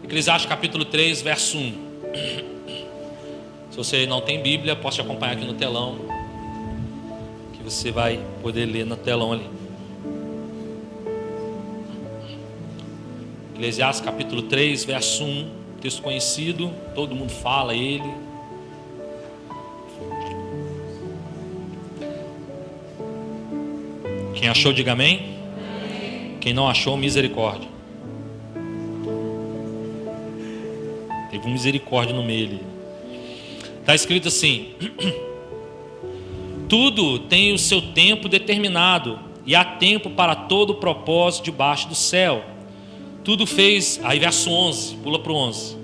Eclesiastes capítulo 3, verso 1. Se você não tem Bíblia, posso te acompanhar aqui no telão, que você vai poder ler no telão ali. Eclesiastes capítulo 3, verso 1, texto conhecido, todo mundo fala ele. Quem achou, diga amém. Quem não achou, misericórdia. Teve um misericórdia no meio ali. Está escrito assim: tudo tem o seu tempo determinado, e há tempo para todo o propósito debaixo do céu. Tudo fez, aí verso 11, pula para o 11.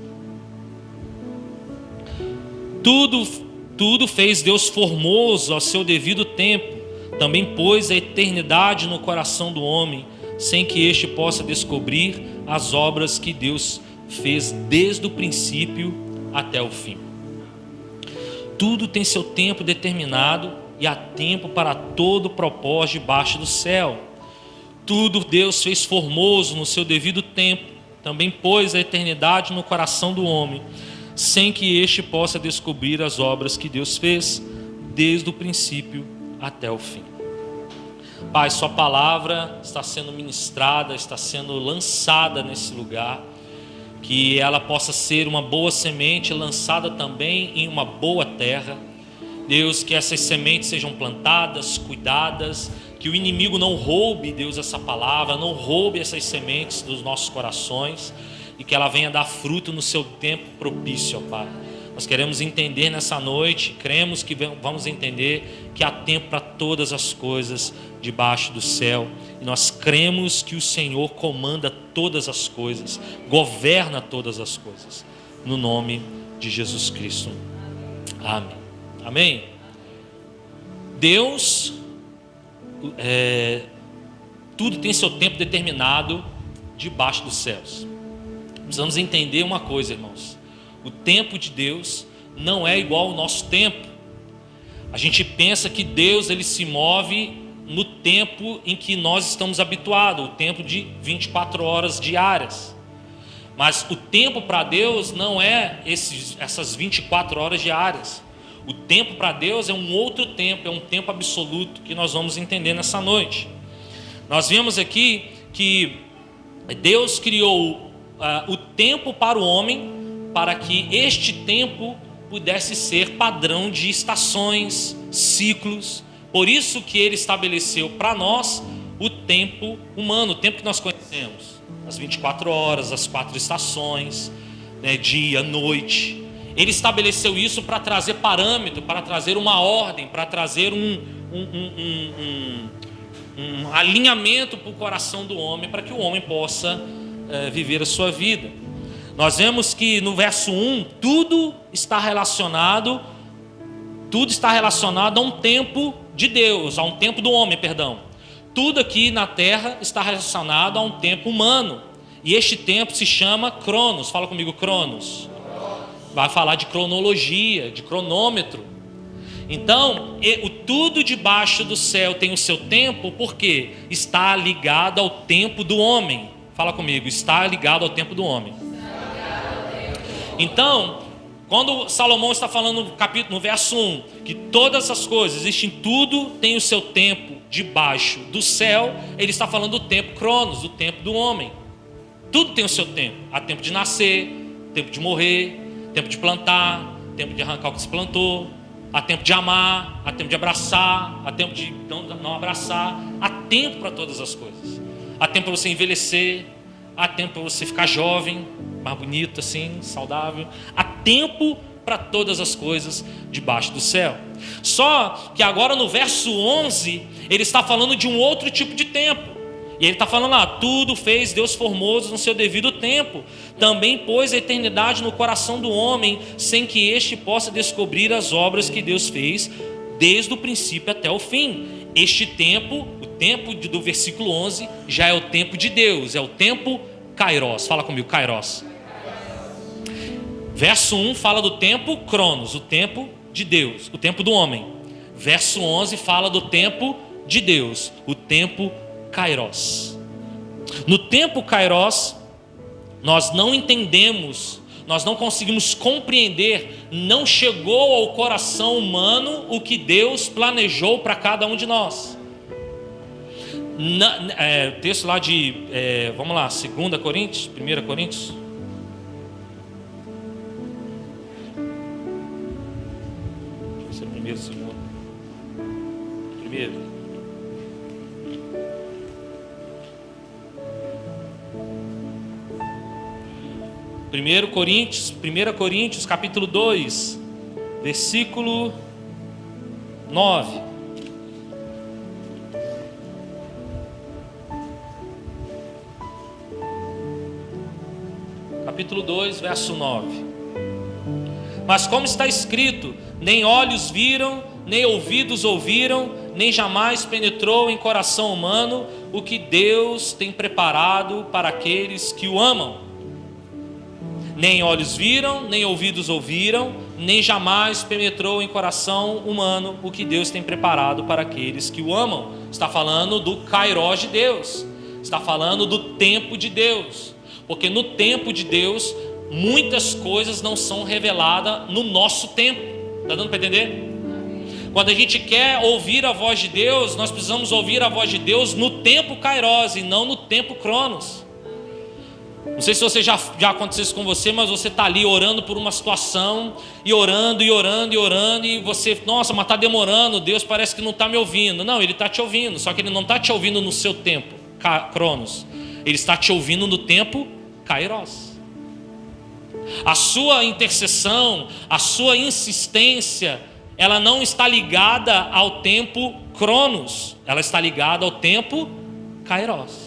Tudo fez Deus formoso ao seu devido tempo. Também pôs a eternidade no coração do homem, sem que este possa descobrir as obras que Deus fez desde o princípio até o fim. Tudo tem seu tempo determinado, e há tempo para todo propósito debaixo do céu. Tudo Deus fez formoso no seu devido tempo. Também pôs a eternidade no coração do homem, sem que este possa descobrir as obras que Deus fez desde o princípio até o fim. Pai, sua palavra está sendo ministrada, está sendo lançada nesse lugar, que ela possa ser uma boa semente lançada também em uma boa terra. Deus, que essas sementes sejam plantadas, cuidadas, que o inimigo não roube, Deus, essa palavra, não roube essas sementes dos nossos corações, e que ela venha dar fruto no seu tempo propício, ó Pai. Nós queremos entender nessa noite, cremos que vamos entender que há tempo para todas as coisas debaixo do céu. E nós cremos que o Senhor comanda todas as coisas, governa todas as coisas. No nome de Jesus Cristo. Amém. Amém? Deus, tudo tem seu tempo determinado debaixo dos céus. Precisamos entender uma coisa, irmãos. O tempo de Deus não é igual ao nosso tempo. A gente pensa que Deus ele se move no tempo em que nós estamos habituados, o tempo de 24 horas diárias. Mas o tempo para Deus não é essas 24 horas diárias. O tempo para Deus é um outro tempo, é um tempo absoluto que nós vamos entender nessa noite. Nós vimos aqui que Deus criou o tempo para o homem, para que este tempo pudesse ser padrão de estações, ciclos. Por isso que Ele estabeleceu para nós o tempo humano, o tempo que nós conhecemos. As 24 horas, as 4 estações, né, dia, noite. Ele estabeleceu isso para trazer parâmetro, para trazer uma ordem, para trazer um alinhamento para o coração do homem, para que o homem possa viver a sua vida. Nós vemos que no verso 1, tudo está relacionado a um tempo de Deus, a um tempo do homem, perdão. Tudo aqui na terra está relacionado a um tempo humano. E este tempo se chama Cronos. Fala comigo, Cronos. Vai falar de cronologia, de cronômetro. Então, o tudo debaixo do céu tem o seu tempo, porque está ligado ao tempo do homem. Fala comigo, está ligado ao tempo do homem. Então, quando Salomão está falando no verso 1, que todas as coisas, existem tudo, tem o seu tempo debaixo do céu, ele está falando do tempo Cronos, do tempo do homem. Tudo tem o seu tempo. Há tempo de nascer, tempo de morrer, tempo de plantar, tempo de arrancar o que se plantou, há tempo de amar, há tempo de abraçar, há tempo de não abraçar. Há tempo para todas as coisas. Há tempo para você envelhecer, há tempo para você ficar jovem, mais bonito assim, saudável. Há tempo para todas as coisas debaixo do céu. Só que agora no verso 11, ele está falando de um outro tipo de tempo. E ele está falando tudo fez Deus formoso no seu devido tempo. Também pôs a eternidade no coração do homem, sem que este possa descobrir as obras que Deus fez desde o princípio até o fim. Este tempo, o tempo do versículo 11, já é o tempo de Deus, é o tempo Kairos. Fala comigo, Kairos. Verso 1 fala do tempo Cronos, o tempo de Deus, o tempo do homem. Verso 11 fala do tempo de Deus, o tempo Kairos. No tempo Kairos, Nós não entendemos, nós não conseguimos compreender, não chegou ao coração humano o que Deus planejou para cada um de nós. Texto lá de, vamos lá, 2 Coríntios, 1 Coríntios. Deixa eu ser primeiro, segundo. Primeiro. Primeiro Coríntios, 1 Coríntios, capítulo 2, versículo 9. Capítulo 2, verso 9. Mas como está escrito, nem olhos viram, nem ouvidos ouviram, nem jamais penetrou em coração humano o que Deus tem preparado para aqueles que o amam. Nem olhos viram, nem ouvidos ouviram, nem jamais penetrou em coração humano o que Deus tem preparado para aqueles que o amam. Está falando do Kairós de Deus, está falando do tempo de Deus, porque no tempo de Deus muitas coisas não são reveladas no nosso tempo. Está dando para entender? Quando a gente quer ouvir a voz de Deus, nós precisamos ouvir a voz de Deus no tempo Kairós e não no tempo Cronos. Não sei se você já aconteceu isso com você, mas você está ali orando por uma situação, e orando, e você, nossa, mas está demorando, Deus parece que não está me ouvindo. Não, Ele está te ouvindo, só que Ele não está te ouvindo no seu tempo, Cronos. Ele está te ouvindo no tempo Kairós. A sua intercessão, a sua insistência, ela não está ligada ao tempo Cronos, ela está ligada ao tempo Kairós.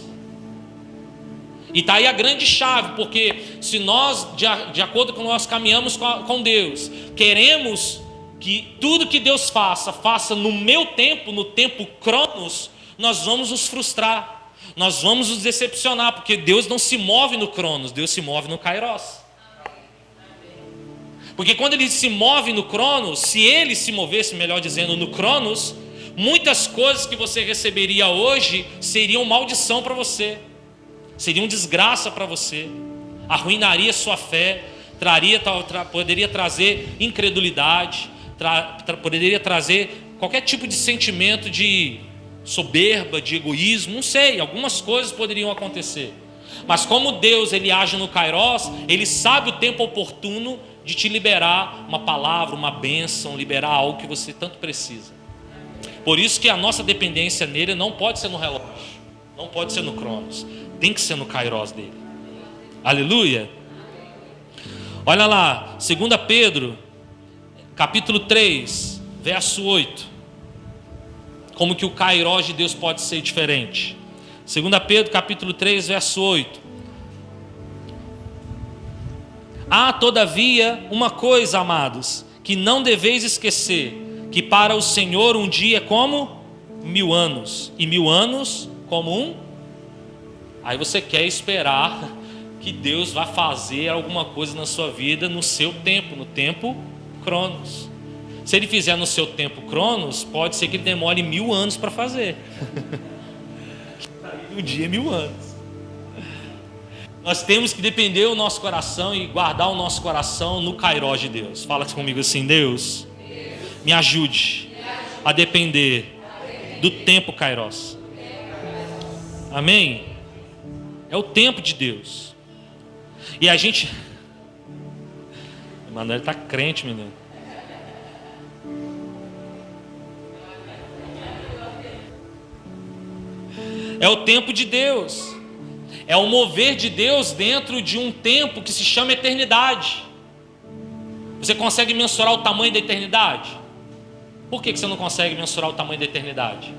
E está aí a grande chave, porque se nós, de acordo com nós caminhamos com Deus, queremos que tudo que Deus faça no meu tempo, no tempo Cronos, nós vamos nos frustrar, nós vamos nos decepcionar, porque Deus não se move no Cronos, Deus se move no Kairós. Porque quando Ele se move no Cronos, se Ele se movesse, melhor dizendo, no Cronos, muitas coisas que você receberia hoje seriam maldição para você, seriam desgraça para você, arruinaria sua fé, poderia trazer incredulidade, poderia trazer qualquer tipo de sentimento de soberba, de egoísmo, não sei, algumas coisas poderiam acontecer. Mas como Deus, Ele age no Kairós, Ele sabe o tempo oportuno de te liberar uma palavra, uma bênção, liberar algo que você tanto precisa. Por isso que a nossa dependência nele não pode ser no relógio, não pode ser no Cronos, tem que ser no Kairós dele. Aleluia. Olha lá, 2 Pedro capítulo 3, verso 8. Como que o Kairós de Deus pode ser diferente? 2 Pedro capítulo 3, verso 8. Há todavia uma coisa, amados, que não deveis esquecer, que para o Senhor um dia é como 1000 anos, e 1000 anos como um. Aí você quer esperar que Deus vai fazer alguma coisa na sua vida no seu tempo, no tempo Cronos. Se Ele fizer no seu tempo Cronos, pode ser que Ele demore 1000 anos para fazer. Um dia é 1000 anos. Nós temos que depender do nosso coração e guardar o nosso coração no Kairós de Deus. Fala comigo assim: Deus, me ajude a depender do tempo Kairós. Amém? É o tempo de Deus. E a gente... Emanuel está crente, menino. É o tempo de Deus. É o mover de Deus dentro de um tempo que se chama eternidade. Você consegue mensurar o tamanho da eternidade? Por que você não consegue mensurar o tamanho da eternidade?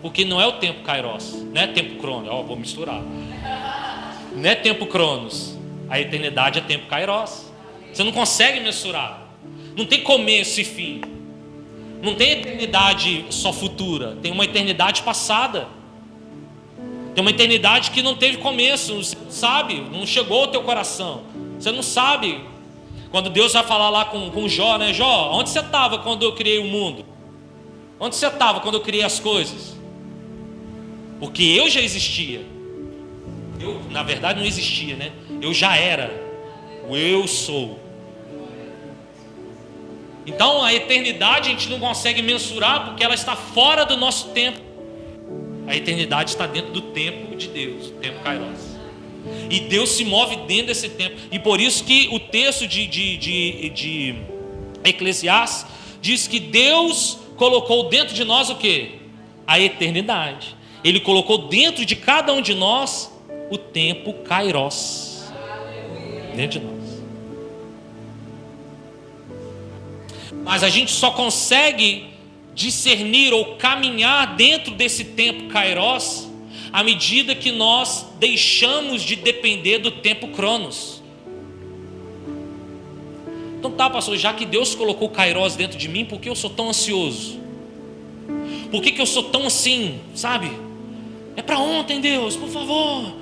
Porque não é o tempo Kairós, não é tempo Cronos. Vou misturar. Não é tempo Cronos. A eternidade é tempo Kairós. Você não consegue mensurar. Não tem começo e fim. Não tem eternidade só futura. Tem uma eternidade passada. Tem uma eternidade que não teve começo. Você não sabe, não chegou ao teu coração. Você não sabe. Quando Deus vai falar lá com Jó, né? Jó, onde você estava quando eu criei o mundo? Onde você estava quando eu criei as coisas? Porque eu já existia. Eu, na verdade, não existia, né? Eu já era. O eu sou. Então a eternidade a gente não consegue mensurar porque ela está fora do nosso tempo. A eternidade está dentro do tempo de Deus, o tempo Kairos. E Deus se move dentro desse tempo. E por isso que o texto de Eclesiastes diz que Deus colocou dentro de nós o quê? A eternidade. Ele colocou dentro de cada um de nós o tempo Kairos. Dentro de nós. Mas a gente só consegue discernir ou caminhar dentro desse tempo Kairos à medida que nós deixamos de depender do tempo Cronos. Então tá, pastor, já que Deus colocou o Kairos dentro de mim, por que eu sou tão ansioso? Por que eu sou tão assim, sabe? É para ontem, Deus, por favor.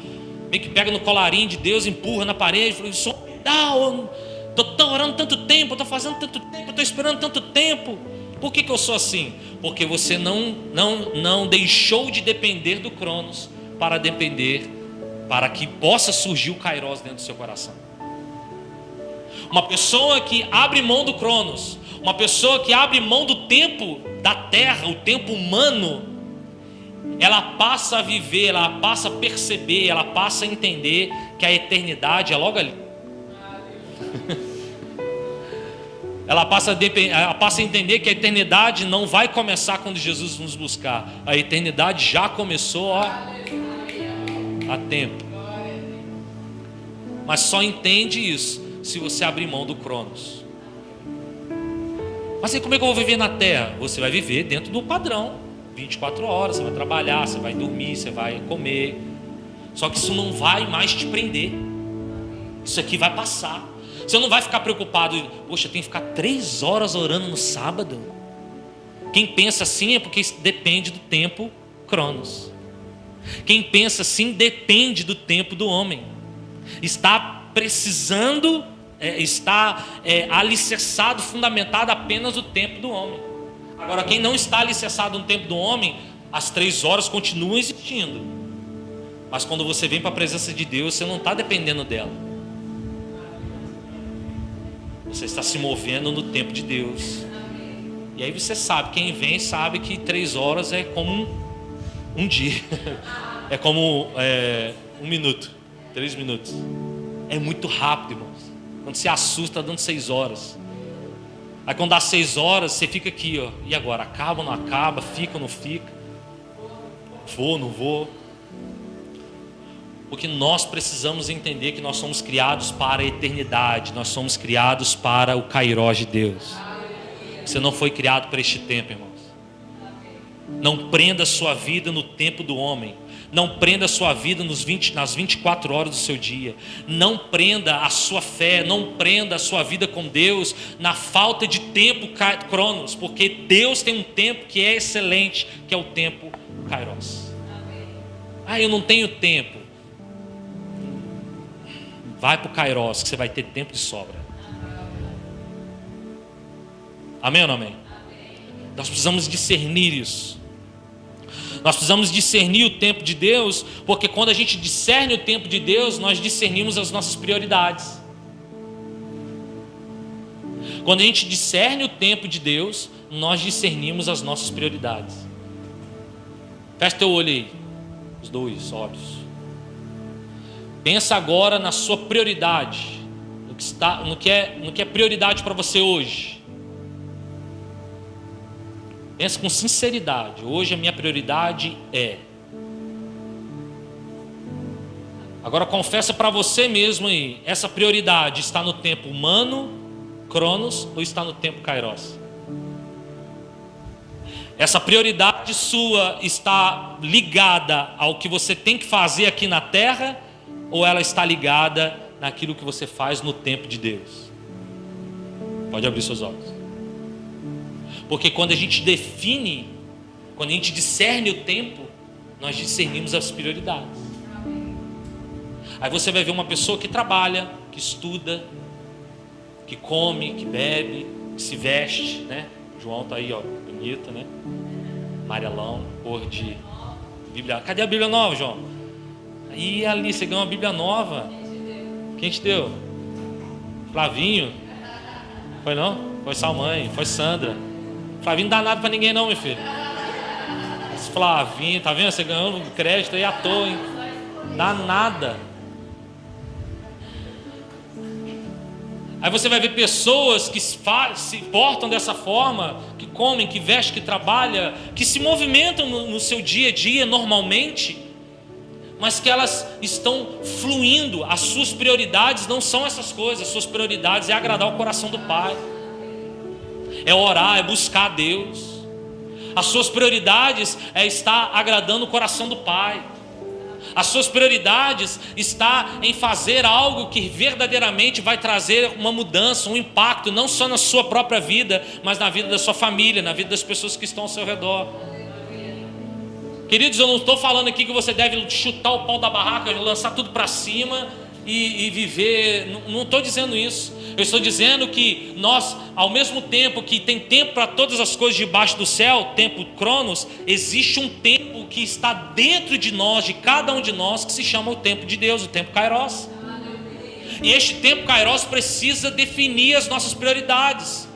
Meio que pega no colarinho de Deus, empurra na parede, fala, estou orando tanto tempo, estou fazendo tanto tempo, estou esperando tanto tempo. Por que eu sou assim? Porque você não deixou de depender do Cronos para que possa surgir o Kairos dentro do seu coração. Uma pessoa que abre mão do Cronos, uma pessoa que abre mão do tempo da terra, o tempo humano, ela passa a viver, ela passa a perceber, ela passa a entender que a eternidade é logo ali. Ela passa a entender que a eternidade não vai começar quando Jesus nos buscar. A eternidade já começou há tempo. Mas só entende isso se você abrir mão do Cronos. Mas aí como é que eu vou viver na terra? Você vai viver dentro do padrão. 24 horas, você vai trabalhar, você vai dormir, você vai comer. Só que isso não vai mais te prender. Isso aqui vai passar. Você não vai ficar preocupado, poxa, eu tenho que ficar 3 horas orando no sábado. Quem pensa assim é porque depende do tempo Cronos. Quem pensa assim depende do tempo do homem. Está precisando, está alicerçado, fundamentado apenas no tempo do homem. Agora, quem não está alicerçado no tempo do homem, as 3 horas continuam existindo. Mas quando você vem para a presença de Deus, você não está dependendo dela. Você está se movendo no tempo de Deus. E aí você sabe, quem vem sabe que 3 horas é como um dia. É como 1 minuto, 3 minutos. É muito rápido, irmãos. Quando você assusta, está dando 6 horas. Aí quando dá 6 horas, você fica aqui, ó. E agora? Acaba ou não acaba? Fica ou não fica? Vou, não vou? Porque nós precisamos entender que nós somos criados para a eternidade. Nós somos criados para o Kairos de Deus. Você não foi criado para este tempo, irmãos. Não prenda a sua vida no tempo do homem. Não prenda a sua vida nas 24 horas do seu dia. Não prenda a sua fé, não prenda a sua vida com Deus na falta de tempo Cronos. Porque Deus tem um tempo que é excelente, que é o tempo Kairos. Ah, eu não tenho tempo. Vai para o Kairos, que você vai ter tempo de sobra. Amém ou não amém? Nós precisamos discernir isso. Nós precisamos discernir o tempo de Deus, porque quando a gente discerne o tempo de Deus, nós discernimos as nossas prioridades. Quando a gente discerne o tempo de Deus, nós discernimos as nossas prioridades. Fecha teu olho aí, os 2 olhos. Pensa agora na sua prioridade, no que é prioridade para você hoje. Pensa com sinceridade. Hoje a minha prioridade é. Agora confessa para você mesmo aí. Essa prioridade está no tempo humano, Cronos, ou está no tempo Kairos? Essa prioridade sua está ligada ao que você tem que fazer aqui na terra, ou ela está ligada naquilo que você faz no tempo de Deus? Pode abrir seus olhos. Porque quando a gente define, quando a gente discerne o tempo, nós discernimos as prioridades. Aí você vai ver uma pessoa que trabalha, que estuda, que come, que bebe, que se veste, né? João tá aí, ó, bonito, né? Amarelão, cor de Bíblia. Cadê a Bíblia nova, João? E ali, você ganhou uma Bíblia nova. Quem te deu? Flavinho? Foi não? Foi Salmãe, foi Sandra. Flavinho não dá nada pra ninguém não, meu filho. Esse Flavinho, tá vendo? Você ganhou um crédito aí à toa, hein? Dá nada. Aí você vai ver pessoas que se portam dessa forma, que comem, que vestem, que trabalham, que se movimentam no seu dia a dia normalmente, mas que elas estão fluindo. As suas prioridades não são essas coisas. As suas prioridades é agradar o coração do Pai, é orar, é buscar a Deus. As suas prioridades é estar agradando o coração do Pai. As suas prioridades está em fazer algo que verdadeiramente vai trazer uma mudança, um impacto, não só na sua própria vida, mas na vida da sua família, na vida das pessoas que estão ao seu redor. Queridos, eu não estou falando aqui que você deve chutar o pau da barraca, lançar tudo para cima e viver. Não estou dizendo isso. Eu estou dizendo que nós, ao mesmo tempo que tem tempo para todas as coisas debaixo do céu, tempo Cronos, existe um tempo que está dentro de nós, de cada um de nós, que se chama o tempo de Deus, o tempo Kairos. E este tempo Kairos precisa definir as nossas prioridades.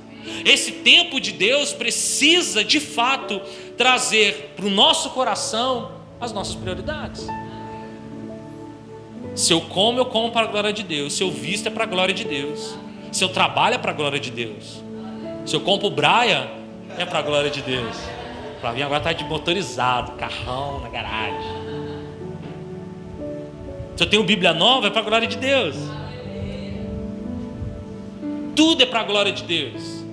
Esse tempo de Deus precisa, de fato, trazer para o nosso coração as nossas prioridades. Se eu como para a glória de Deus. Se eu visto, é para a glória de Deus. Se eu trabalho, é para a glória de Deus. Se eu compro braia, é para a glória de Deus. Para mim agora está de motorizado, carrão na garagem. Se eu tenho Bíblia nova, é para a glória de Deus. Tudo é para a glória de Deus.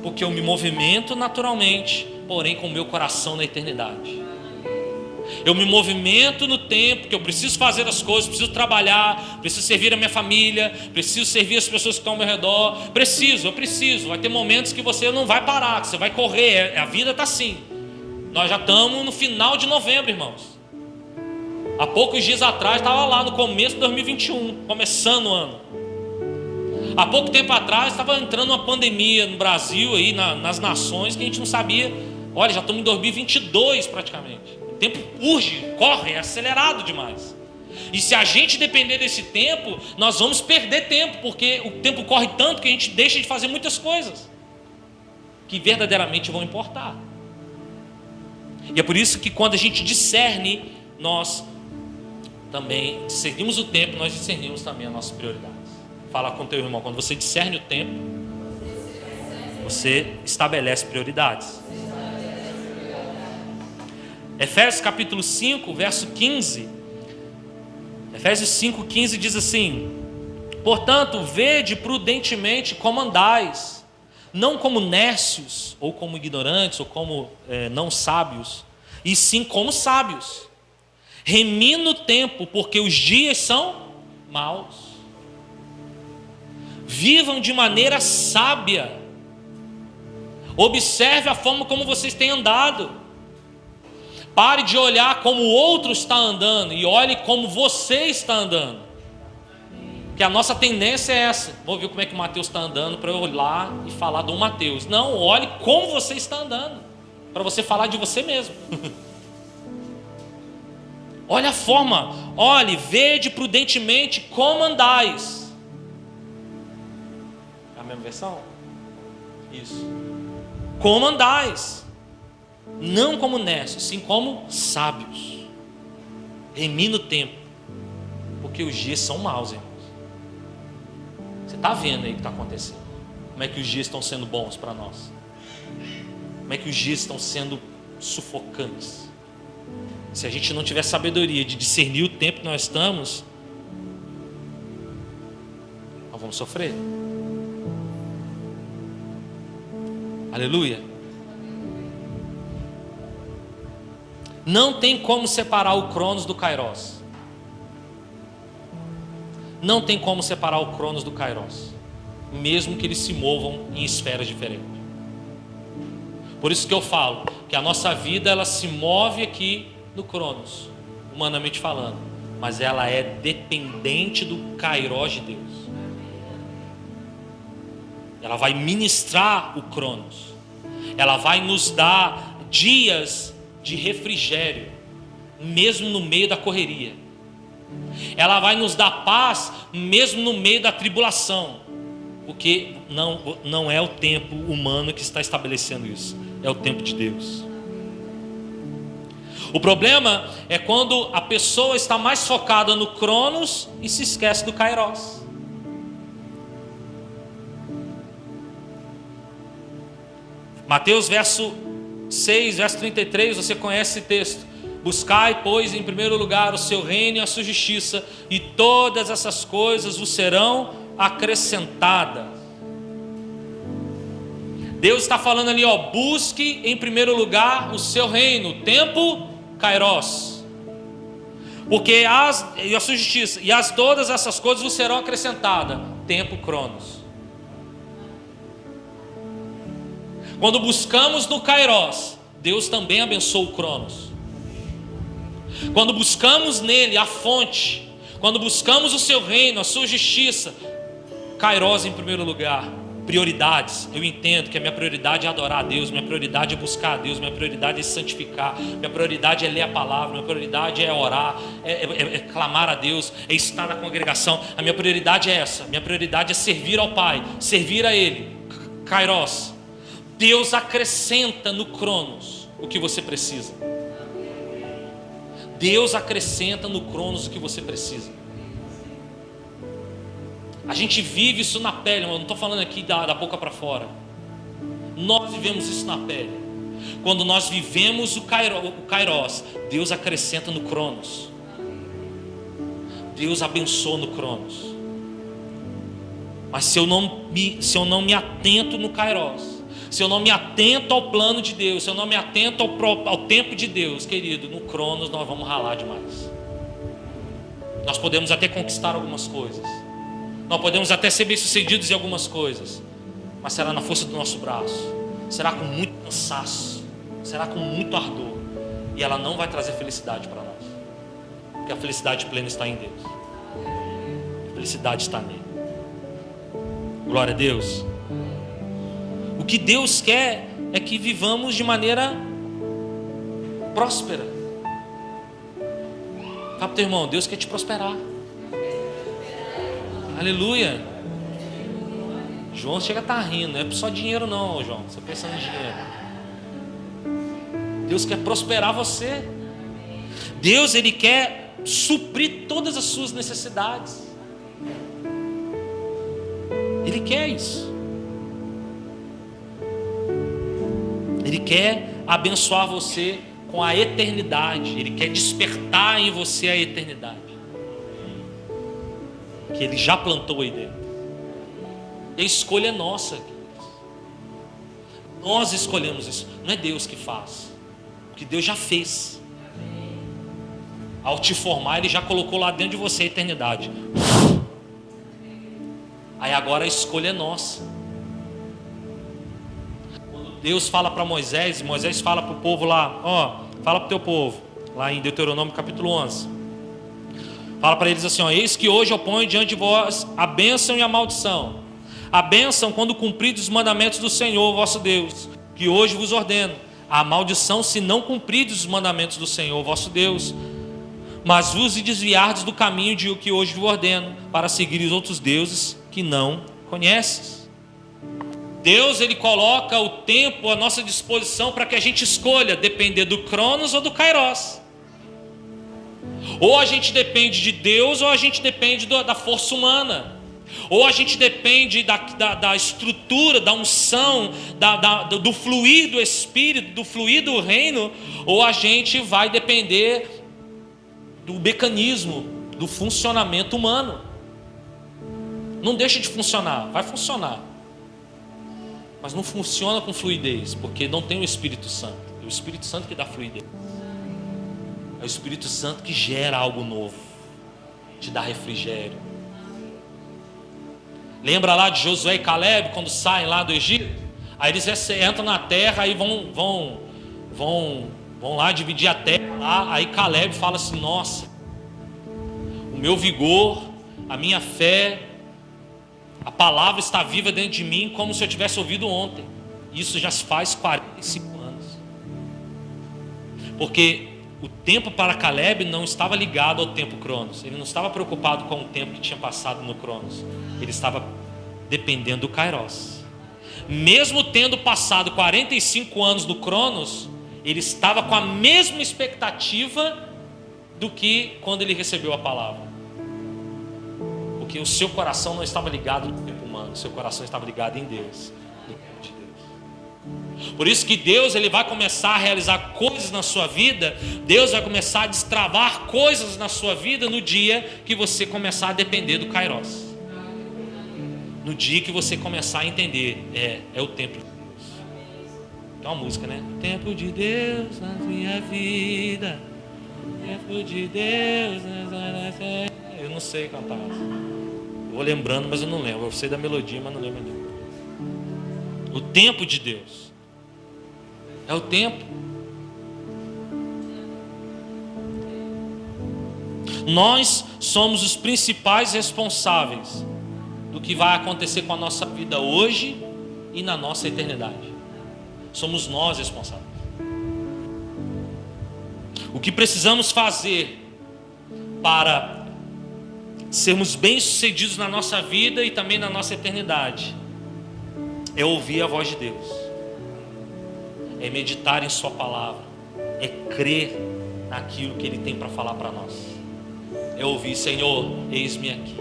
Porque eu me movimento naturalmente, porém com o meu coração na eternidade. Eu me movimento no tempo que eu preciso fazer as coisas, preciso trabalhar, preciso servir a minha família, preciso servir as pessoas que estão ao meu redor. Eu preciso. Vai ter momentos que você não vai parar, que você vai correr. A vida está assim. Nós já estamos no final de novembro, irmãos. Há poucos dias atrás, estava lá no começo de 2021, começando o ano. Há pouco tempo atrás, estava entrando uma pandemia no Brasil, aí, nas nações, que a gente não sabia. Olha, já estamos em 2022 praticamente. O tempo urge, corre, é acelerado demais. E se a gente depender desse tempo, nós vamos perder tempo, porque o tempo corre tanto que a gente deixa de fazer muitas coisas que verdadeiramente vão importar. E é por isso que quando a gente discerne, nós também discernimos o tempo, nós discernimos também as nossas prioridades. Fala com o teu irmão, quando você discerne o tempo, você estabelece prioridades. Efésios capítulo 5, verso 15. Efésios 5, 15 diz assim: portanto, vede prudentemente como andais, não como nércios, ou como ignorantes, ou como não sábios, e sim como sábios, remindo o tempo, porque os dias são maus. Vivam de maneira sábia. Observe a forma como vocês têm andado. Pare de olhar como o outro está andando e olhe como você está andando. Porque a nossa tendência é essa. Vou ver como é que o Mateus está andando para eu olhar e falar do Mateus. Não, olhe como você está andando, para você falar de você mesmo. Olha a forma. Olhe, vede prudentemente como andais. É a mesma versão? Isso. Como andais. Não como necios, sim como sábios. Remindo o tempo, porque os dias são maus, irmãos. Você está vendo aí o que está acontecendo? Como é que os dias estão sendo bons para nós? Como é que os dias estão sendo sufocantes? Se a gente não tiver sabedoria de discernir o tempo que nós estamos, nós vamos sofrer. Aleluia. Não tem como separar o Cronos do Kairos. Não tem como separar o Cronos do Kairos, mesmo que eles se movam em esferas diferentes. Por isso que eu falo que a nossa vida, ela se move aqui no Cronos, humanamente falando, mas ela é dependente do Kairos de Deus. Ela vai ministrar o Cronos. Ela vai nos dar dias de refrigério mesmo no meio da correria. Ela vai nos dar paz mesmo no meio da tribulação, porque não é o tempo humano que está estabelecendo isso, é o tempo de Deus. O problema é quando a pessoa está mais focada no Cronos e se esquece do Kairos. Mateus verso 6, verso 33, você conhece esse texto. Buscai, pois, em primeiro lugar o seu reino e a sua justiça, e todas essas coisas vos serão acrescentadas. Deus está falando ali, busque em primeiro lugar o seu reino, tempo Kairos, porque a sua justiça, e todas essas coisas vos serão acrescentadas, tempo Cronos. Quando buscamos no Kairos, Deus também abençoa o Cronos. Quando buscamos nele a fonte, quando buscamos o seu reino, a sua justiça, Kairos em primeiro lugar. Prioridades, eu entendo que a minha prioridade é adorar a Deus, minha prioridade é buscar a Deus, minha prioridade é santificar, minha prioridade é ler a palavra, minha prioridade é orar, é clamar a Deus, é estar na congregação. A minha prioridade é essa, minha prioridade é servir ao Pai, servir a Ele. Kairos. Deus acrescenta no Cronos o que você precisa. Deus acrescenta no Cronos o que você precisa. A gente vive isso na pele, eu não estou falando aqui da boca para fora. Nós vivemos isso na pele. Quando nós vivemos o Kairos, Deus acrescenta no Cronos. Deus abençoa no Cronos. Mas se eu não me atento no Kairos, se eu não me atento ao plano de Deus, se eu não me atento ao tempo de Deus, querido, no Cronos nós vamos ralar demais. Nós podemos até conquistar algumas coisas, nós podemos até ser bem-sucedidos em algumas coisas, mas será na força do nosso braço, será com muito cansaço, será com muito ardor, e ela não vai trazer felicidade para nós, porque a felicidade plena está em Deus, a felicidade está nele. Glória a Deus. O que Deus quer é que vivamos de maneira próspera. Fala para o teu irmão, Deus quer te prosperar. Aleluia. João chega a estar rindo, não é só dinheiro não, João, você pensa no dinheiro. Deus quer prosperar você. Deus, Ele quer suprir todas as suas necessidades. Ele quer isso. Ele quer abençoar você com a eternidade. Ele quer despertar em você a eternidade que Ele já plantou aí dentro. E a escolha é nossa, queridos. Nós escolhemos isso. Não é Deus que faz, porque Deus já fez. Ao te formar, Ele já colocou lá dentro de você a eternidade. Aí agora a escolha é nossa. Quando Deus fala para Moisés, Moisés fala para o povo lá, fala para o teu povo, lá em Deuteronômio capítulo 11. Fala para eles assim, eis que hoje eu ponho diante de vós a bênção e a maldição. A bênção quando cumpridos os mandamentos do Senhor vosso Deus, que hoje vos ordeno. A maldição se não cumpridos os mandamentos do Senhor vosso Deus, mas vos desviardes do caminho de o que hoje vos ordeno, para seguir os outros deuses que não conheces. Deus, Ele coloca o tempo à nossa disposição para que a gente escolha depender do Cronos ou do Kairos. Ou a gente depende de Deus, ou a gente depende da força humana. Ou a gente depende da estrutura, da unção, do fluir do Espírito, do fluir do reino, ou a gente vai depender do mecanismo, do funcionamento humano. Não deixa de funcionar, vai funcionar, mas não funciona com fluidez, porque não tem o Espírito Santo. É o Espírito Santo que dá fluidez. É o Espírito Santo que gera algo novo, te dá refrigério. Lembra lá de Josué e Caleb, quando saem lá do Egito? Aí eles entram na terra e vão lá dividir a terra lá. Aí Caleb fala assim, nossa, o meu vigor, a minha fé, a palavra está viva dentro de mim como se eu tivesse ouvido ontem. Isso já se faz 45 anos. Porque O tempo para Caleb não estava ligado ao tempo Cronos. Ele não estava preocupado com o tempo que tinha passado no Cronos. Ele estava dependendo do Kairos. Mesmo tendo passado 45 anos no Cronos, ele estava com a mesma expectativa do que quando ele recebeu a palavra. Porque o seu coração não estava ligado no tempo humano, o seu coração estava ligado em Deus, no tempo de Deus. Por isso que Deus, ele vai começar a realizar coisas na sua vida, Deus vai começar a destravar coisas na sua vida no dia que você começar a depender do Kairos. No dia que você começar a entender, é o tempo de Deus. É uma música, né? O tempo de Deus na minha vida, o tempo de Deus. Eu não sei cantar. Eu vou lembrando, mas eu não lembro. Eu sei da melodia, mas não lembro ainda. O tempo de Deus é o tempo. Nós somos os principais responsáveis do que vai acontecer com a nossa vida hoje e na nossa eternidade. Somos nós responsáveis. O que precisamos fazer para sermos bem-sucedidos na nossa vida e também na nossa eternidade é ouvir a voz de Deus, é meditar em sua palavra, é crer naquilo que Ele tem para falar para nós, é ouvir: Senhor, eis-me aqui.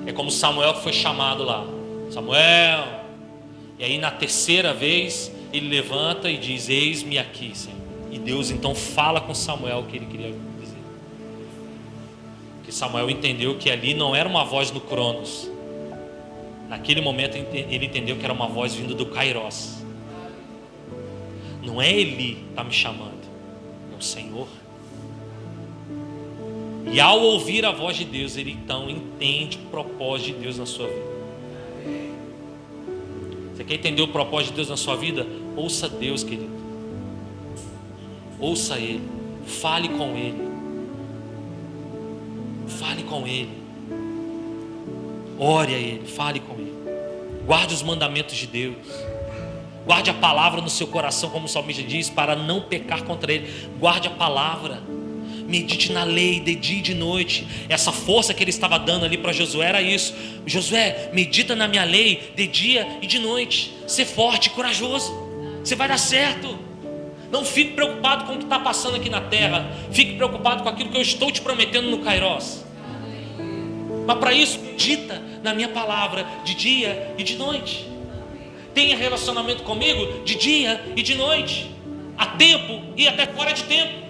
É como Samuel que foi chamado lá: Samuel. E aí na terceira vez ele levanta e diz: eis-me aqui, Senhor. E Deus então fala com Samuel o que ele queria dizer. Porque Samuel entendeu que ali não era uma voz no Cronos. Naquele momento ele entendeu que era uma voz vindo do Kairos. Não é Eli que está me chamando, é o Senhor. E ao ouvir a voz de Deus, ele então entende o propósito de Deus na sua vida. Você quer entender o propósito de Deus na sua vida? Ouça Deus, querido. Ouça Ele. Fale com Ele. Fale com Ele. Ore a Ele. Fale com Ele. Guarde os mandamentos de Deus. Guarde a palavra no seu coração, como o salmista diz, para não pecar contra Ele. Guarde a palavra. Medite na lei de dia e de noite. Essa força que ele estava dando ali para Josué era isso: Josué, medita na minha lei de dia e de noite. Ser forte e corajoso. Você vai dar certo. Não fique preocupado com o que está passando aqui na terra. Fique preocupado com aquilo que eu estou te prometendo no Kairos. Mas para isso, medita na minha palavra de dia e de noite. Tenha relacionamento comigo de dia e de noite, a tempo e até fora de tempo.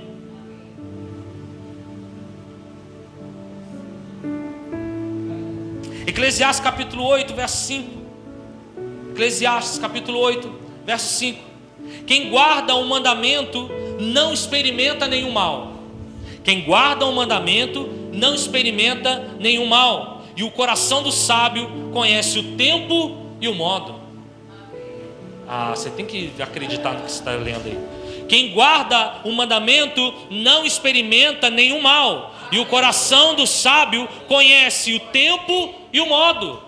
Eclesiastes capítulo 8, verso 5. Eclesiastes capítulo 8, verso 5. Quem guarda o mandamento não experimenta nenhum mal. Quem guarda o mandamento não experimenta nenhum mal. E o coração do sábio conhece o tempo e o modo. Você tem que acreditar no que você está lendo aí. Quem guarda o mandamento não experimenta nenhum mal. E o coração do sábio conhece o tempo e o modo.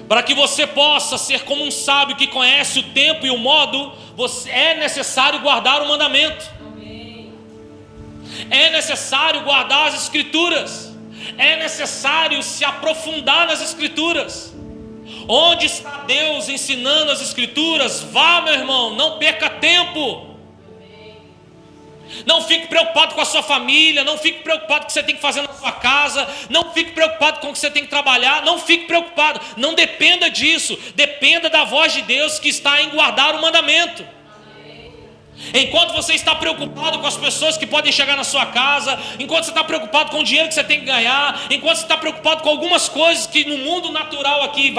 Para que você possa ser como um sábio que conhece o tempo e o modo, é necessário guardar o mandamento. É necessário guardar as escrituras. É necessário se aprofundar nas escrituras. Onde está Deus ensinando as escrituras? Vá, meu irmão, não perca tempo. Não fique preocupado com a sua família. Não fique preocupado com o que você tem que fazer na sua casa. Não fique preocupado com o que você tem que trabalhar. Não fique preocupado. Não dependa disso. Dependa da voz de Deus que está em guardar o mandamento. Enquanto você está preocupado com as pessoas que podem chegar na sua casa, enquanto você está preocupado com o dinheiro que você tem que ganhar, enquanto você está preocupado com algumas coisas que no mundo natural aqui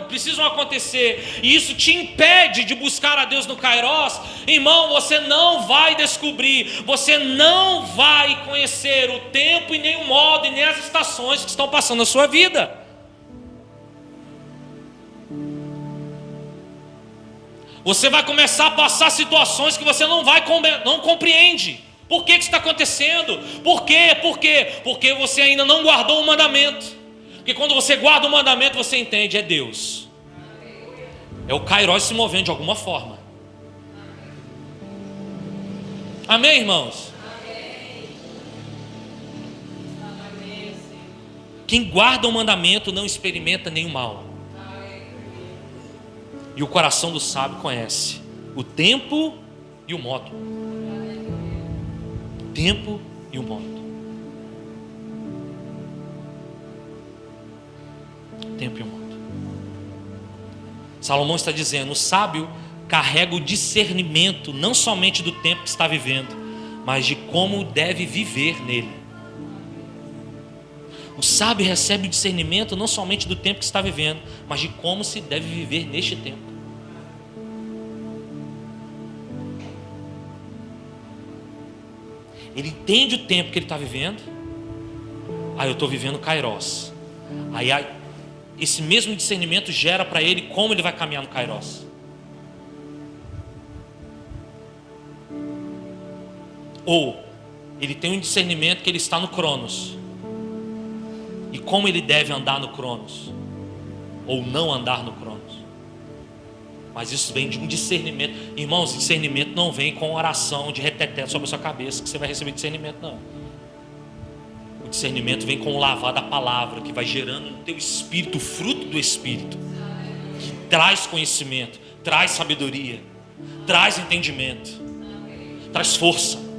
precisam acontecer, e isso te impede de buscar a Deus no Kairos, irmão, você não vai descobrir, você não vai conhecer o tempo e nem o modo e nem as estações que estão passando na sua vida. Você vai começar a passar situações que você não compreende. Por que isso está acontecendo? Por quê? Por quê? Porque você ainda não guardou o mandamento. Porque quando você guarda o mandamento, você entende, é Deus. É o Kairos se movendo de alguma forma. Amém, irmãos? Quem guarda o mandamento não experimenta nenhum mal. E o coração do sábio conhece o tempo e o modo. O tempo e o modo. O tempo e o modo. Salomão está dizendo: o sábio carrega o discernimento não somente do tempo que está vivendo, mas de como deve viver nele. O sábio recebe o discernimento não somente do tempo que está vivendo, mas de como se deve viver neste tempo. Ele entende o tempo que ele está vivendo. Aí eu estou vivendo Kairos. Aí esse mesmo discernimento gera para ele como ele vai caminhar no Kairos. Ou ele tem um discernimento que ele está no Cronos, e como ele deve andar no Cronos, ou não andar no Cronos. Mas isso vem de um discernimento. Irmãos, discernimento não vem com oração de reteté sobre a sua cabeça que você vai receber discernimento, não. O discernimento vem com o lavar da palavra, que vai gerando no teu espírito o fruto do Espírito, que traz conhecimento, traz sabedoria, traz entendimento, traz força.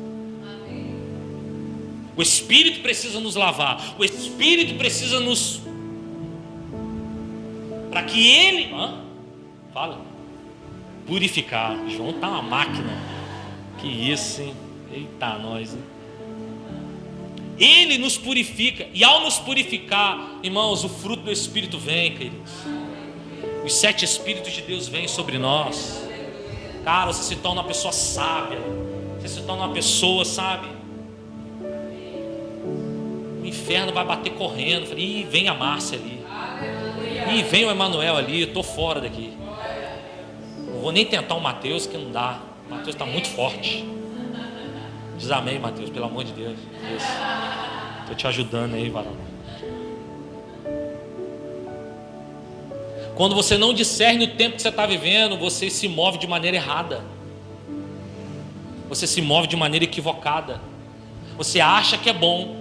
O Espírito precisa nos lavar. O Espírito precisa nos... para que Ele... Fala. Purificar. João tá uma máquina. Que isso, hein? Eita, nós, hein? Ele nos purifica. E ao nos purificar, irmãos, o fruto do Espírito vem, queridos. Os 7 Espíritos de Deus vêm sobre nós. Cara, você se torna uma pessoa sábia. Você se torna uma pessoa, sabe? O inferno vai bater correndo. Falei, ih, vem a Márcia ali. Ih, vem o Emanuel ali. Eu estou fora daqui. Não vou nem tentar o Mateus, que não dá. O Mateus está muito forte. Diz amém, Mateus, pelo amor de Deus. Estou te ajudando aí, varão. Quando você não discerne o tempo que você está vivendo, você se move de maneira errada. Você se move de maneira equivocada. Você acha que é bom,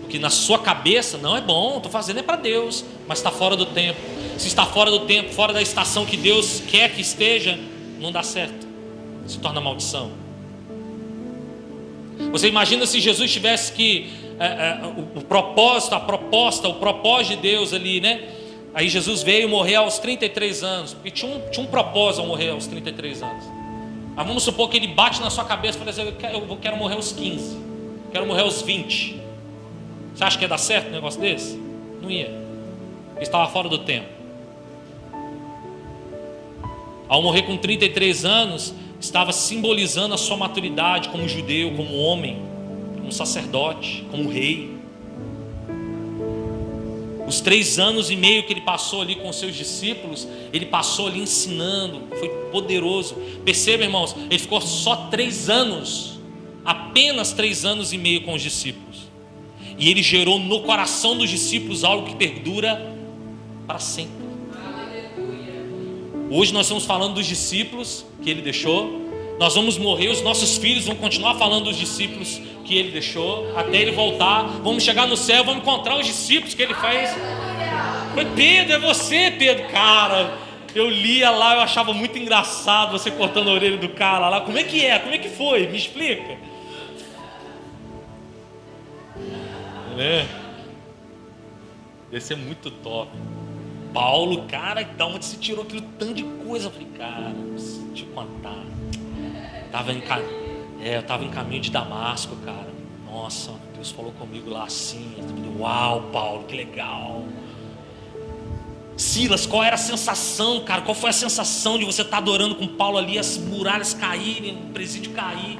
porque na sua cabeça não é bom, estou fazendo é para Deus, mas está fora do tempo. Se está fora do tempo, fora da estação que Deus quer que esteja, não dá certo, se torna maldição. Você imagina se Jesus tivesse que o propósito de Deus ali, né? Aí Jesus veio morrer aos 33 anos, porque tinha um propósito ao morrer aos 33 anos. Mas vamos supor que ele bate na sua cabeça e fala assim: eu quero morrer aos 15, quero morrer aos 20. Você acha que ia dar certo um negócio desse? Não ia. Ele estava fora do tempo. Ao morrer com 33 anos, estava simbolizando a sua maturidade como judeu, como homem, como sacerdote, como rei. Os 3 anos e meio que ele passou ali com os seus discípulos, ele passou ali ensinando, foi poderoso. Perceba, irmãos, ele ficou só 3 anos, apenas 3 anos e meio com os discípulos. E ele gerou no coração dos discípulos algo que perdura para sempre. Hoje nós estamos falando dos discípulos que ele deixou. Nós vamos morrer, os nossos filhos vão continuar falando dos discípulos que ele deixou, até ele voltar. Vamos chegar no céu, vamos encontrar os discípulos que ele fez. Foi Pedro, é você, Pedro. Cara, eu lia lá, eu achava muito engraçado você cortando a orelha do cara lá. Como é que é? Como é que foi? Me explica. Esse é muito top. Paulo, cara, da onde se tirou aquele tanto de coisa? Eu falei, cara, deixa eu te contar. Eu estava em caminho de Damasco, cara. Nossa, Deus falou comigo lá assim. Uau, Paulo, que legal. Silas, qual era a sensação, cara? Qual foi a sensação de você estar adorando com Paulo ali, as muralhas caírem, o presídio cair?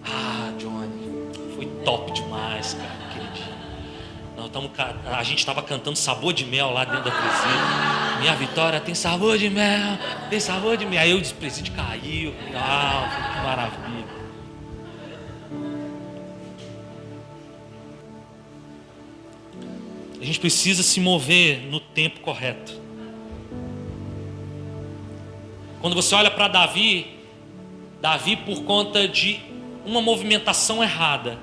Ah, Johnny, foi top demais, cara, aquele dia. A gente estava cantando Sabor de Mel lá dentro da presídio. Minha vitória tem sabor de mel, tem sabor de mel. Aí o presídio caiu. Ah, que maravilha. A gente precisa se mover no tempo correto. Quando você olha para Davi, por conta de uma movimentação errada,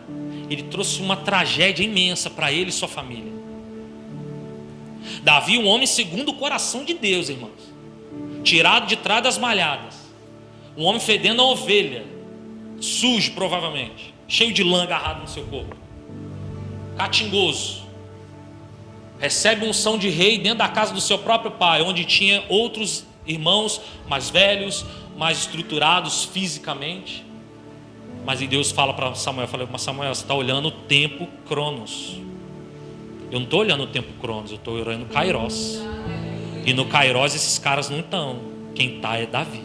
ele trouxe uma tragédia imensa para ele e sua família. Davi, um homem segundo o coração de Deus, irmãos, tirado de trás das malhadas, um homem fedendo a ovelha, sujo provavelmente, cheio de lã agarrado no seu corpo, catingoso, recebe unção de rei dentro da casa do seu próprio pai, onde tinha outros irmãos mais velhos, mais estruturados fisicamente. Mas aí Deus fala para Samuel, mas Samuel, você está olhando o tempo Cronos. Eu não estou olhando o tempo Cronos, eu estou olhando o Kairos. E no Kairos esses caras não estão. Quem está é Davi.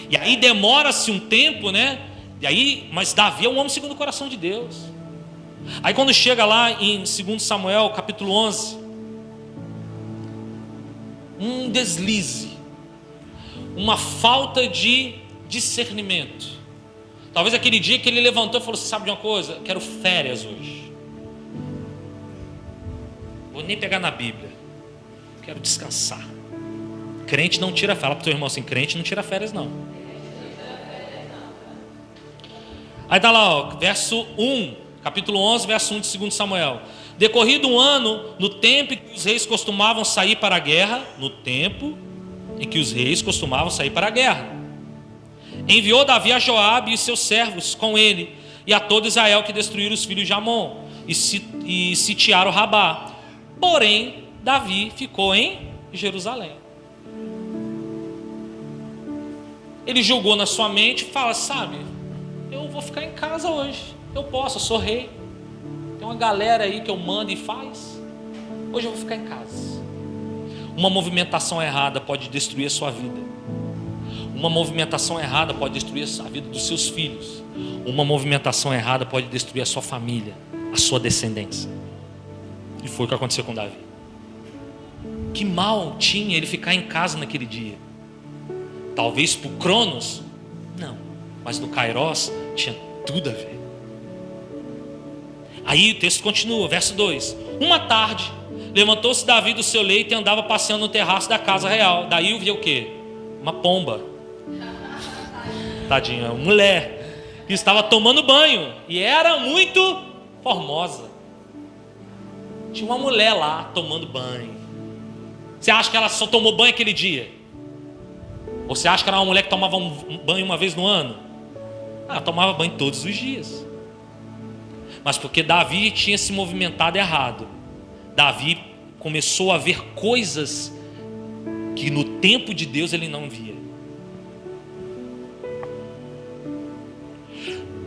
E aí demora-se um tempo, né? E aí, mas Davi é um homem segundo o coração de Deus. Aí quando chega lá em 2 Samuel capítulo 11, um deslize, uma falta de discernimento. Talvez aquele dia que ele levantou e falou: você sabe de uma coisa? Quero férias hoje. Vou nem pegar na Bíblia. Quero descansar. Crente não tira férias. Fala para o teu irmão assim: crente não tira férias não. Aí está lá, ó, verso 1, capítulo 11, verso 1 de 2 Samuel. Decorrido um ano, no tempo em que os reis costumavam sair para a guerra, enviou Davi a Joabe e os seus servos com ele, e a todo Israel, que destruíram os filhos de Amon e sitiaram Rabá. Porém, Davi ficou em Jerusalém. Ele julgou na sua mente e fala: sabe, eu vou ficar em casa hoje, eu posso, eu sou rei, tem uma galera aí que eu mando e faz, hoje eu vou ficar em casa. Uma movimentação errada pode destruir a sua vida. Uma movimentação errada pode destruir a vida dos seus filhos. Uma movimentação errada pode destruir a sua família, a sua descendência. E foi o que aconteceu com Davi. Que mal tinha ele ficar em casa naquele dia? Talvez por Cronos? Não. Mas no Kairos tinha tudo a ver. Aí o texto continua, verso 2. Uma tarde, levantou-se Davi do seu leito e andava passeando no terraço da casa real. Daí viu o quê? Uma pomba. Tadinha, uma mulher que estava tomando banho e era muito formosa. Tinha uma mulher lá tomando banho. Você acha que ela só tomou banho aquele dia? Ou você acha que era uma mulher que tomava um banho uma vez no ano? Ela tomava banho todos os dias. Mas porque Davi tinha se movimentado errado, Davi começou a ver coisas que no tempo de Deus ele não via.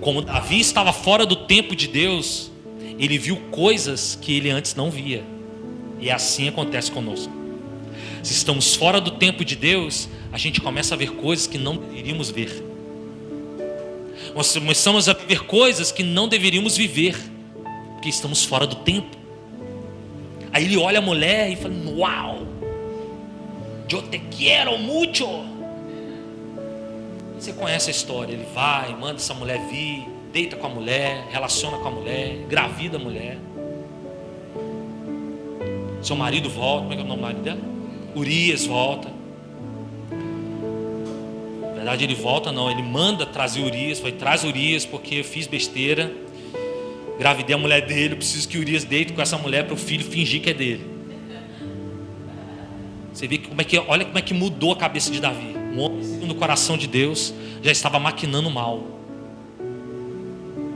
Como Davi estava fora do tempo de Deus, ele viu coisas que ele antes não via. E assim acontece conosco. Se estamos fora do tempo de Deus, a gente começa a ver coisas que não deveríamos ver. Nós começamos a viver coisas que não deveríamos viver, porque estamos fora do tempo. Aí ele olha a mulher e fala: uau, eu te quero muito. Você conhece a história. Ele vai, manda essa mulher vir, deita com a mulher, relaciona com a mulher, engravida a mulher. Seu marido volta. Como é que é o nome do marido dela? Urias volta. Na verdade ele volta não, ele manda trazer Urias. Foi: traz Urias porque eu fiz besteira, engravidei a mulher dele, eu preciso que Urias deite com essa mulher para o filho fingir que é dele. Você vê olha como é que mudou a cabeça de Davi. Um homem no coração de Deus já estava maquinando mal.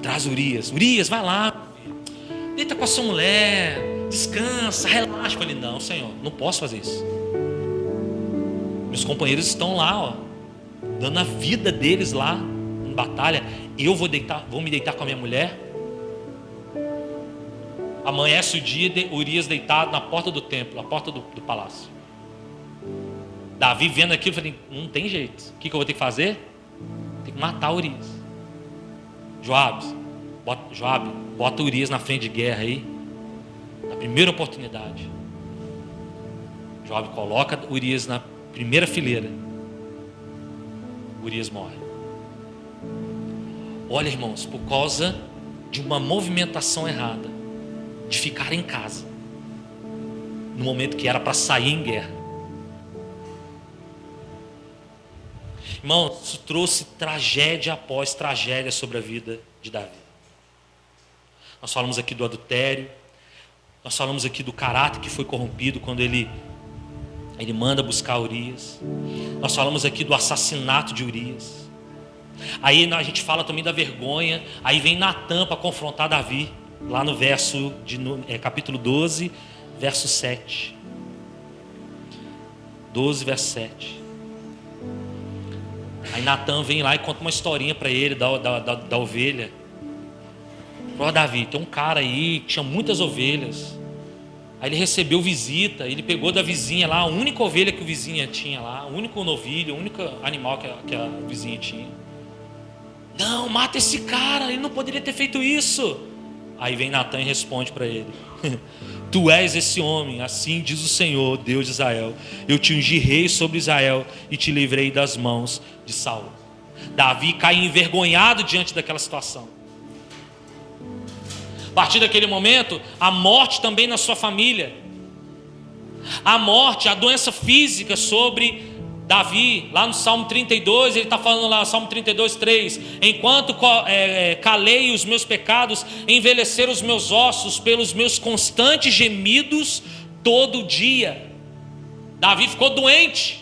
Traz Urias. Urias, vai lá, deita com a sua mulher, descansa, relaxa. Eu falei: não, Senhor, não posso fazer isso. Meus companheiros estão lá, ó, dando a vida deles lá em batalha. Eu vou me deitar com a minha mulher. Amanhece o dia, Urias deitado na porta do templo, na porta do palácio. Davi vendo aquilo, falei: não tem jeito. O que eu vou ter que fazer? Tem que matar Urias. Joabe, bota Urias na frente de guerra aí, na primeira oportunidade. Joabe coloca Urias na primeira fileira. Urias morre. Olha, irmãos, por causa de uma movimentação errada, de ficar em casa, no momento que era para sair em guerra, Irmão, isso trouxe tragédia após tragédia sobre a vida de Davi. Nós falamos aqui do adultério, nós falamos aqui do caráter que foi corrompido quando ele manda buscar Urias. Nós falamos aqui do assassinato de Urias. Aí a gente fala também da vergonha. Aí vem Natã para confrontar Davi, lá no capítulo 12, verso 7. 12, verso 7. Aí Natã vem lá e conta uma historinha para ele da ovelha. Ó, Davi, tem um cara aí que tinha muitas ovelhas. Aí ele recebeu visita, ele pegou da vizinha lá, a única ovelha que o vizinho tinha lá, o único novilho, o único animal que a vizinha tinha. Não, mata esse cara, ele não poderia ter feito isso. Aí vem Natã e responde para ele: Tu és esse homem, assim diz o Senhor, Deus de Israel. Eu te ungi rei sobre Israel e te livrei das mãos de Saul. Davi cai envergonhado diante daquela situação. A partir daquele momento, a morte também na sua família. A morte, a doença física sobre Davi. Lá no Salmo 32, ele está falando lá, Salmo 32, 3. Enquanto calei os meus pecados, envelheceram os meus ossos pelos meus constantes gemidos todo dia. Davi ficou doente.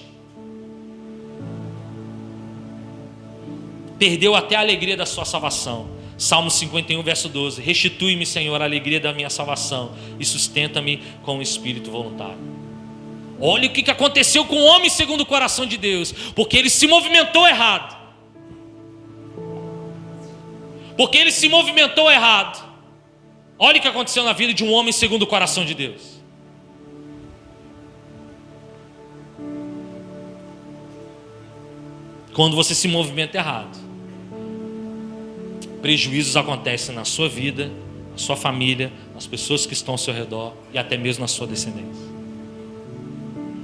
Perdeu até a alegria da sua salvação. Salmo 51, verso 12. Restitui-me, Senhor, a alegria da minha salvação e sustenta-me com o espírito voluntário. Olha o que aconteceu com o homem segundo o coração de Deus. Porque ele se movimentou errado. Porque ele se movimentou errado. Olha o que aconteceu na vida de um homem segundo o coração de Deus. Quando você se movimenta errado, prejuízos acontecem na sua vida, na sua família, nas pessoas que estão ao seu redor e até mesmo na sua descendência.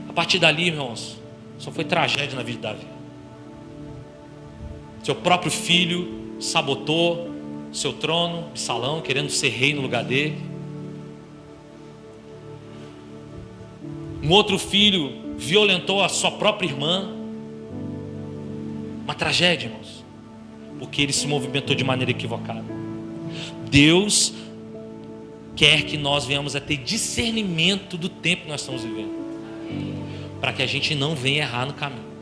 A partir dali, irmãos, só foi tragédia na vida de Davi. Seu próprio filho sabotou seu trono, Absalão, querendo ser rei no lugar dele. Um outro filho violentou a sua própria irmã. Uma tragédia, irmãos, porque ele se movimentou de maneira equivocada. Deus quer que nós venhamos a ter discernimento do tempo que nós estamos vivendo, para que a gente não venha errar no caminho.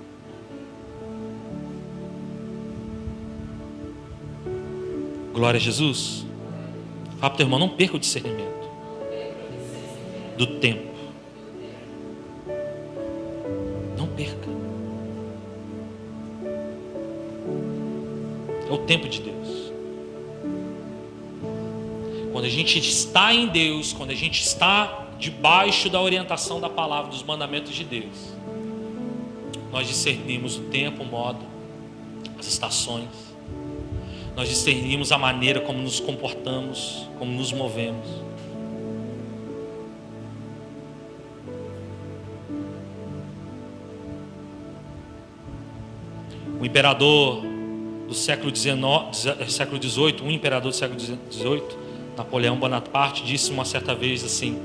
Glória a Jesus. Fala para o teu irmão, não perca o discernimento do tempo. Não perca. É o tempo de Deus. Quando a gente está em Deus, quando a gente está debaixo da orientação da palavra, dos mandamentos de Deus, nós discernimos o tempo, o modo, as estações. Nós discernimos a maneira como nos comportamos, como nos movemos. O imperador do século XVIII, um imperador do século XVIII, Napoleão Bonaparte, disse uma certa vez assim: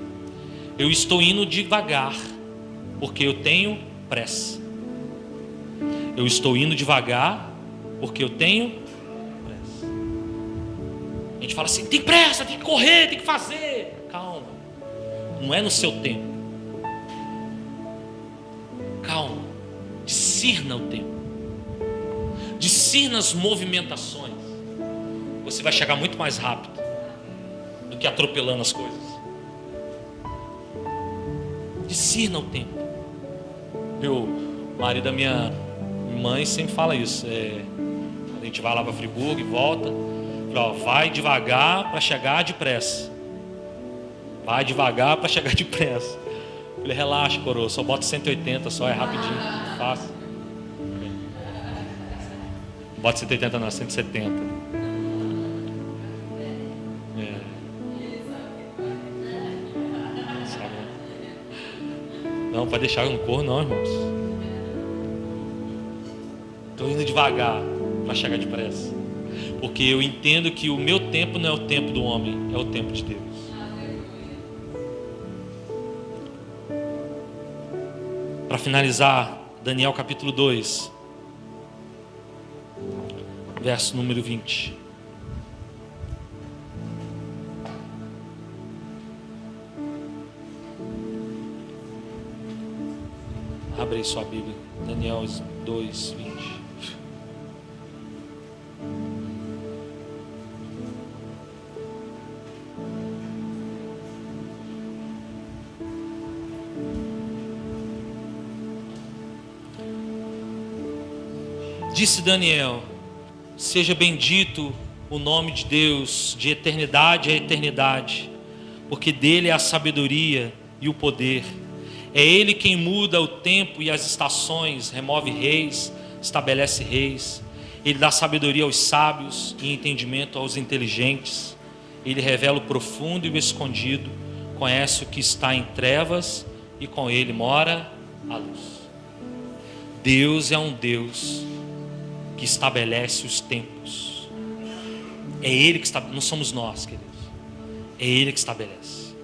eu estou indo devagar, porque eu tenho pressa. Eu estou indo devagar, porque eu tenho pressa. A gente fala assim, tem pressa, tem que correr, tem que fazer. Calma, não é no seu tempo. Calma, discirna o tempo. Discirna as movimentações. Você vai chegar muito mais rápido do que atropelando as coisas. Discirna o tempo. Meu marido da minha mãe sempre fala isso. A gente vai lá para Friburgo e volta. Fala, vai devagar para chegar depressa. Vai devagar para chegar depressa. Eu falei, relaxa, coroa, só bota 180, só é rapidinho, fácil. Bota 180 não, 170. Não, pode deixar, eu não corro não, irmãos. Estou indo devagar para chegar depressa. Porque eu entendo que o meu tempo não é o tempo do homem, é o tempo de Deus. Para finalizar, Daniel capítulo 2. verso número 20. Abre aí sua Bíblia, Daniel 2, 20. Disse Daniel: seja bendito o nome de Deus de eternidade a eternidade, porque dele é a sabedoria e o poder. É ele quem muda o tempo e as estações, remove reis, estabelece reis. Ele dá sabedoria aos sábios e entendimento aos inteligentes. Ele revela o profundo e o escondido, conhece o que está em trevas e com ele mora a luz. Deus é um Deus que estabelece os tempos. É Ele que estabelece, não somos nós, queridos. É Ele que estabelece.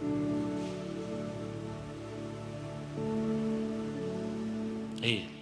É Ele.